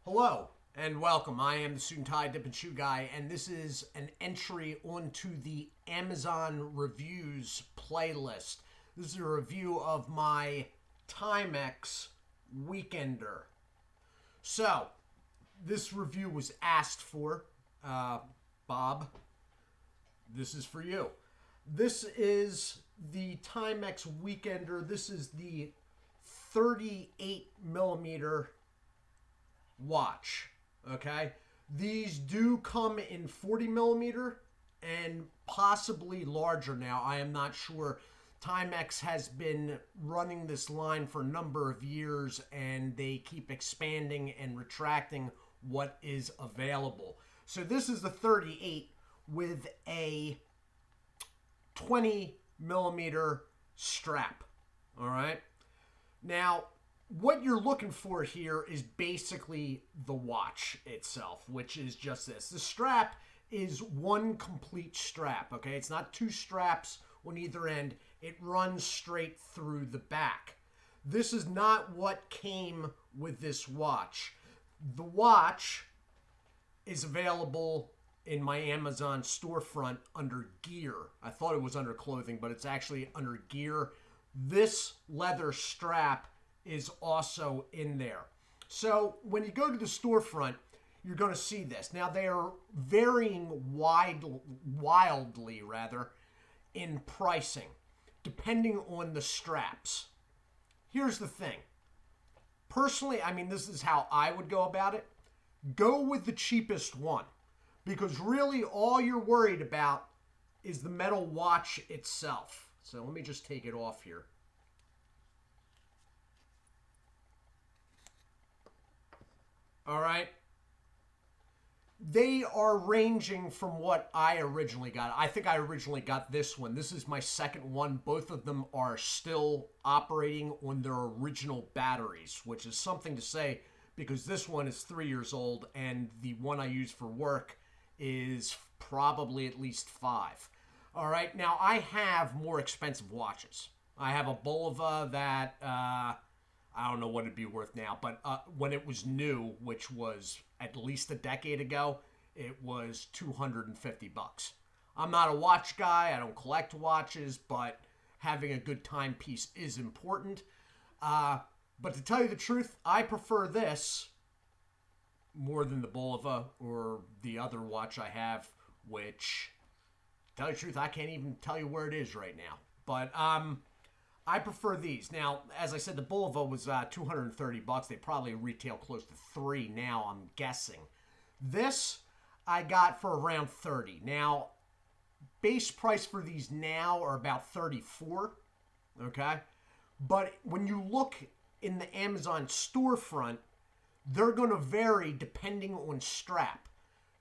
Hello and welcome. I am the Suit&Tie Dip&ChewGuy, and this is an entry onto the Amazon reviews playlist. This is a review of my Timex Weekender. So, this review was asked for. Bob, this is for you. This is the Timex Weekender. This is the 38 millimeter watch. Okay, these do come in 40 millimeter and possibly larger. Now I am not sure. Timex has been running this line for a number of years and they keep expanding and retracting what is available. So this is the 38 with a 20 millimeter strap. All right, now what you're looking for here is basically the watch itself, which is just this. The strap is one complete strap, okay? It's not two straps on either end. It runs straight through the back. This is not what came with this watch. The watch is available in my Amazon storefront under gear. I thought it was under clothing, but it's actually under gear. This leather strap is also in there. So when you go to the storefront, you're going to see this. Now they are varying wildly in pricing, depending on the straps. Here's the thing. Personally, I mean, this is how I would go about it. Go with the cheapest one, because really all you're worried about is the metal watch itself. So let me just take it off here. All right. They are ranging from what I originally got. I think I originally got this one. This is my second one. Both of them are still operating on their original batteries, which is something to say because this one is 3 years old and the one I use for work is probably at least 5. All right. Now, I have more expensive watches. I have a Bulova that I don't know what it'd be worth now, but when it was new, which was at least a decade ago, it was $250. I'm not a watch guy. I don't collect watches, but having a good timepiece is important. But to tell you the truth, I prefer this more than the Bulova or the other watch I have, which, to tell you the truth, I can't even tell you where it is right now. But I prefer these. Now, as I said, the Bulova was $230. They probably retail close to $3 now, I'm guessing. This I got for around $30. Now, base price for these now are about $34. Okay? But when you look in the Amazon storefront, they're going to vary depending on strap.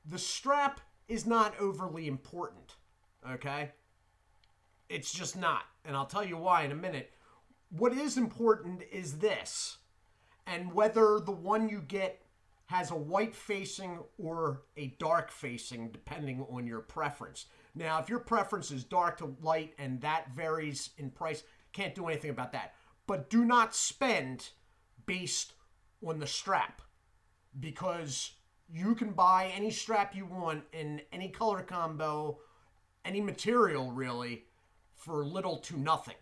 The strap is not overly important. Okay? It's just not. And I'll tell you why in a minute. What is important is this. And whether the one you get has a white facing or a dark facing, depending on your preference. Now, if your preference is dark to light and that varies in price, can't do anything about that. But do not spend based on the strap, because you can buy any strap you want in any color combo, any material really, for little to nothing.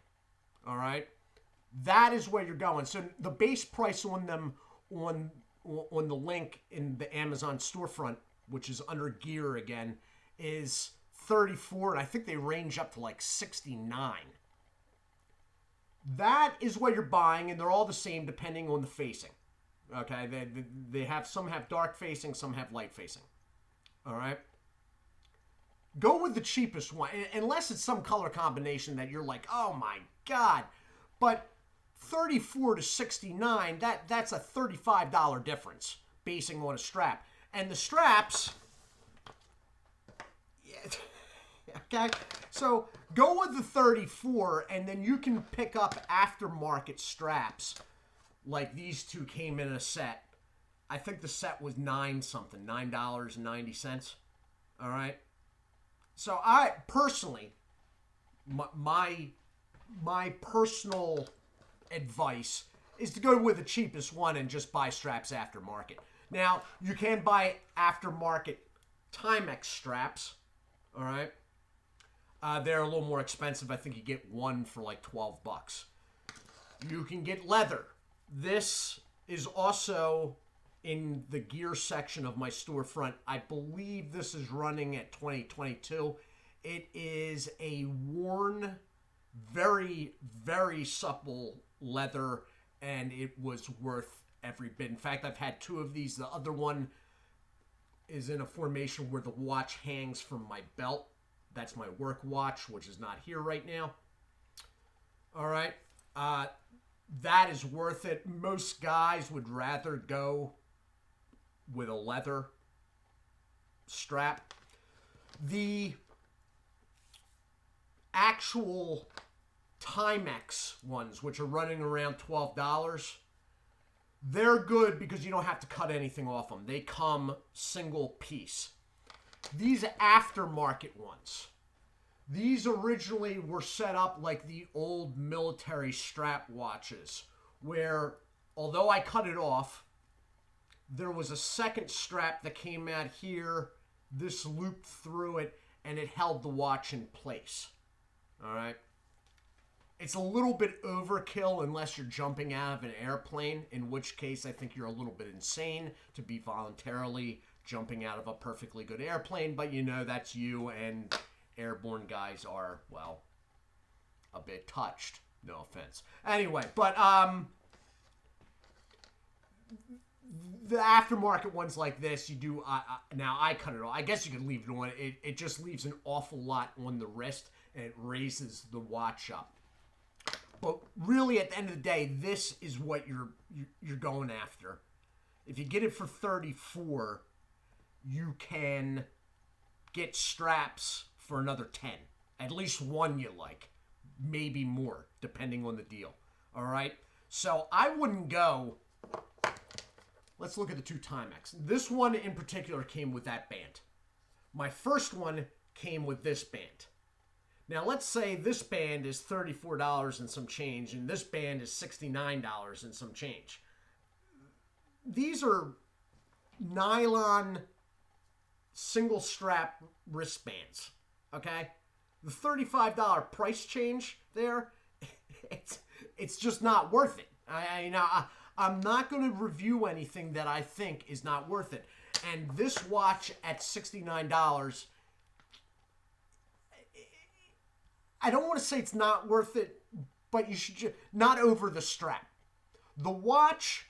All right, that is where you're going. So the base price on them on the link in the Amazon storefront, which is under gear again, is $34, and I think they range up to like $69. That is what you're buying, and they're all the same depending on the facing. Okay, they have, some have dark facing, some have light facing. All right. Go with the cheapest one, unless it's some color combination that you're like, oh my God. But 34 to 69, that's a $35 difference basing on a strap. And the straps, yeah, okay, so go with the 34, and then you can pick up aftermarket straps like these two came in a set. I think the set was $9.90. All right. So I personally, my personal advice is to go with the cheapest one and just buy straps aftermarket. Now, you can buy aftermarket Timex straps, all right? They're a little more expensive. I think you get one for like $12. You can get leather. This is also in the gear section of my storefront. I believe this is running at 2022. It is a worn, very, very supple leather, and it was worth every bit. In fact, I've had two of these. The other one is in a formation where the watch hangs from my belt. That's my work watch, which is not here right now. All right. That is worth it. Most guys would rather go with a leather strap. The actual Timex ones, which are running around $12, they're good because you don't have to cut anything off them. They come single piece. These aftermarket ones, these originally were set up like the old military strap watches, where although I cut it off, there was a second strap that came out here. This looped through it, and it held the watch in place. All right. It's a little bit overkill unless you're jumping out of an airplane, in which case I think you're a little bit insane to be voluntarily jumping out of a perfectly good airplane. But you know, that's you, and airborne guys are, well, a bit touched. No offense. Anyway, but the aftermarket ones like this, you do, now I cut it off. I guess you could leave it on. It just leaves an awful lot on the wrist, and it raises the watch up. But really, at the end of the day, this is what you're going after. If you get it for $34, you can get straps for another $10. At least one you like. Maybe more, depending on the deal. All right? So I wouldn't go... Let's look at the two Timex. This one in particular came with that band. My first one came with this band. Now, let's say this band is $34 and some change, and this band is $69 and some change. These are nylon single strap wristbands, okay? The $35 price change there, it's just not worth it. I'm not going to review anything that I think is not worth it. And this watch at $69, I don't want to say it's not worth it, but you should just, not over the strap. The watch,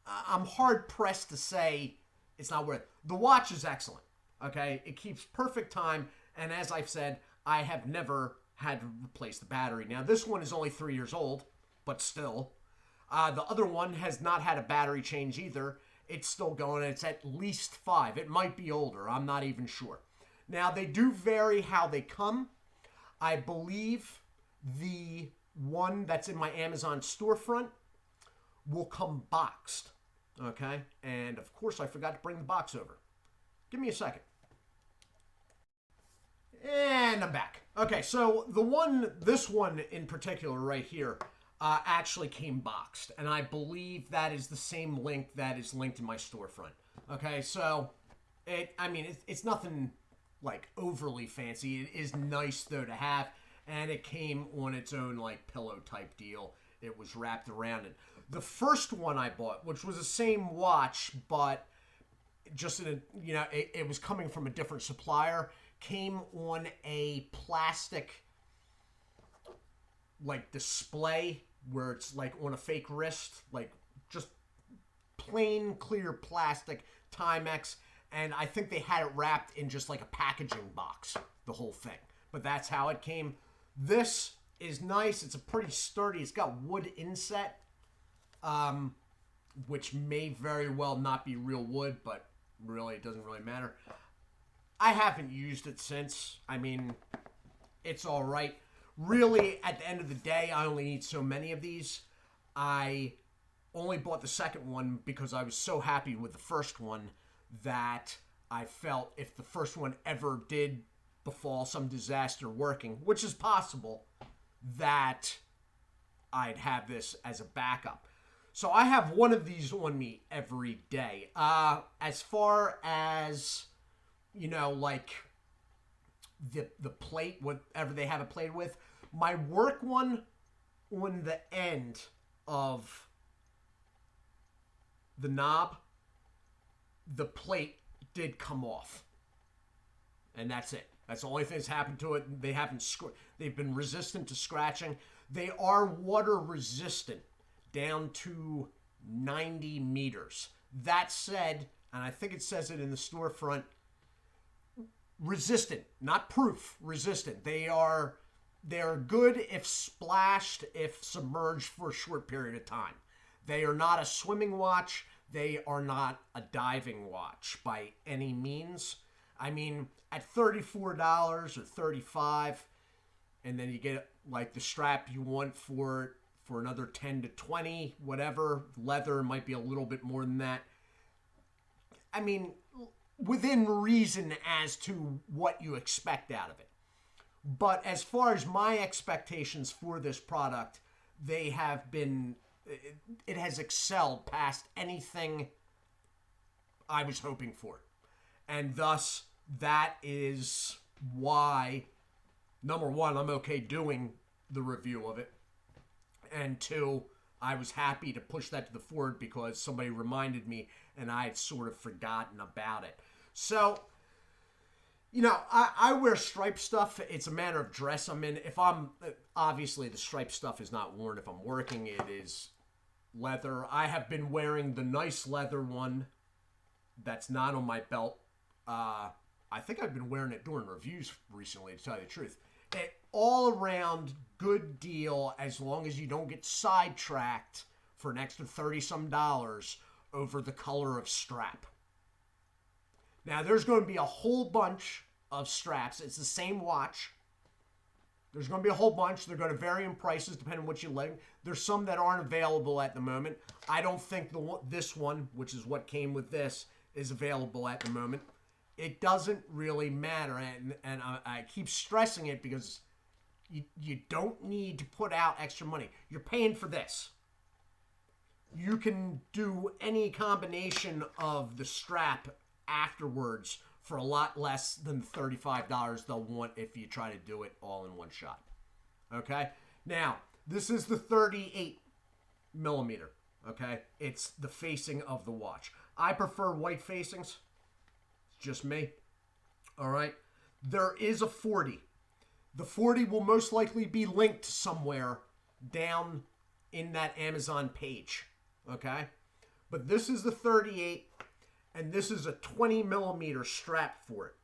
I'm hard pressed to say it's not worth it. The watch is excellent, okay? It keeps perfect time, and as I've said, I have never had to replace the battery. Now, this one is only 3 years old, but still. The other one has not had a battery change either. It's still going, and it's at least 5. It might be older. I'm not even sure. Now, they do vary how they come. I believe the one that's in my Amazon storefront will come boxed, okay? And, of course, I forgot to bring the box over. Give me a second. And I'm back. Okay, so this one in particular right here actually came boxed. And I believe that is the same link that is linked in my storefront. Okay, so, it's nothing like overly fancy. It is nice though to have, and it came on its own like pillow type deal. It was wrapped around it. The first one I bought, which was the same watch, but just in a, it was coming from a different supplier, came on a plastic like display where it's like on a fake wrist, like just plain clear plastic Timex. And I think they had it wrapped in just like a packaging box, the whole thing. But that's how it came. This is nice. It's a pretty sturdy. It's got wood inset, which may very well not be real wood, but really it doesn't really matter. I haven't used it since. It's all right. Really, at the end of the day, I only need so many of these. I only bought the second one because I was so happy with the first one that I felt if the first one ever did befall some disaster working, which is possible, that I'd have this as a backup. So I have one of these on me every day. As far as, like the plate, whatever they have it played with, my work one on the end of the knob, the plate did come off. And that's it. That's the only thing that's happened to it. They've been resistant to scratching. They are water resistant down to 90 meters. That said, and I think it says it in the storefront, resistant, not proof, resistant. They are good if splashed, if submerged for a short period of time. They are not a swimming watch. They are not a diving watch by any means. I mean, at $34 or $35, and then you get like the strap you want for another 10 to 20, whatever. Leather might be a little bit more than that. I mean, within reason as to what you expect out of it. But as far as my expectations for this product, they have been, it has excelled past anything I was hoping for. And thus, that is why, number one, I'm okay doing the review of it. And two, I was happy to push that to the forward because somebody reminded me and I had sort of forgotten about it. So, I wear striped stuff. It's a matter of dress I'm in. Obviously the striped stuff is not worn. If I'm working, it is leather. I have been wearing the nice leather one that's not on my belt. I think I've been wearing it during reviews recently, to tell you the truth. All around good deal as long as you don't get sidetracked for an extra $30-some over the color of strap. Now, there's going to be a whole bunch of straps. It's the same watch. There's going to be a whole bunch. They're going to vary in prices depending on what you like. There's some that aren't available at the moment. I don't think this one, which is what came with this, is available at the moment. It doesn't really matter, and I keep stressing it because you don't need to put out extra money. You're paying for this. You can do any combination of the strap afterwards for a lot less than $35 they'll want if you try to do it all in one shot. Okay? Now, this is the 38 millimeter. Okay? It's the facing of the watch. I prefer white facings. Just me. All right. There is a 40. The 40 will most likely be linked somewhere down in that Amazon page. Okay. But this is the 38, and this is a 20 millimeter strap for it.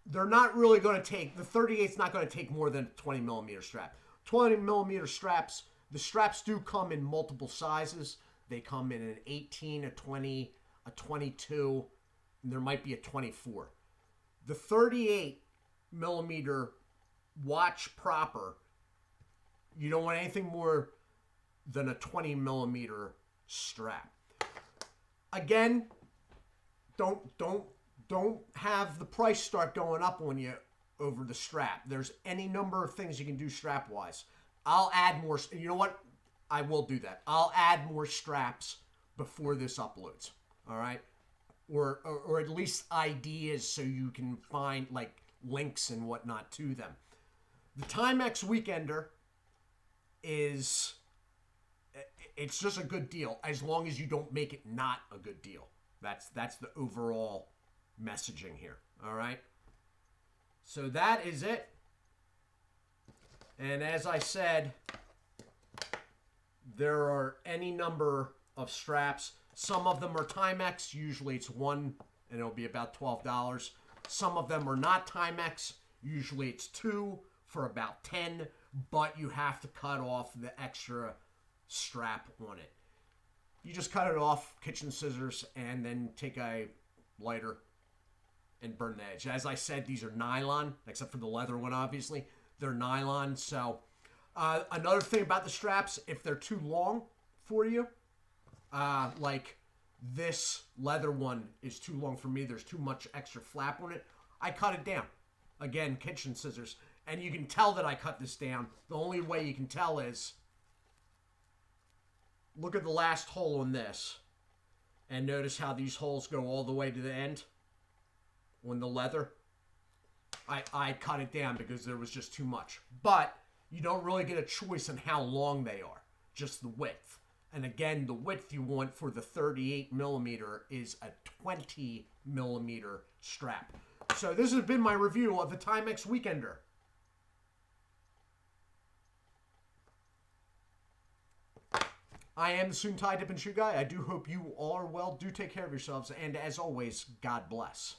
They're not really going to take, the 38's not going to take more than a 20 millimeter strap. 20 millimeter straps, the straps do come in multiple sizes. They come in an 18, a 20, a 22, and there might be a 24. The 38 millimeter watch proper, you don't want anything more than a 20 millimeter strap. Again, don't have the price start going up on you over the strap. There's any number of things you can do strap wise. I'll add more. You know what? I will do that. I'll add more straps before this uploads. All right. Or at least ideas so you can find like links and whatnot to them. The Timex Weekender it's just a good deal as long as you don't make it not a good deal. That's the overall messaging here. All right. So that is it. And as I said, there are any number of straps. Some of them are Timex. Usually it's one, and it'll be about $12. Some of them are not Timex. Usually it's two for about $10, but you have to cut off the extra strap on it. You just cut it off, kitchen scissors, and then take a lighter and burn the edge. As I said, these are nylon, except for the leather one, obviously. They're nylon. So another thing about the straps, if they're too long for you, like this leather one is too long for me. There's too much extra flap on it. I cut it down. Again, kitchen scissors. And you can tell that I cut this down. The only way you can tell is look at the last hole on this. And notice how these holes go all the way to the end on the leather. I cut it down because there was just too much. But you don't really get a choice in how long they are, just the width. And again, the width you want for the 38 millimeter is a 20 millimeter strap. So this has been my review of the Timex Weekender. I am the Suit&Tie Dip&ChewGuy. I do hope you all are well. Do take care of yourselves. And as always, God bless.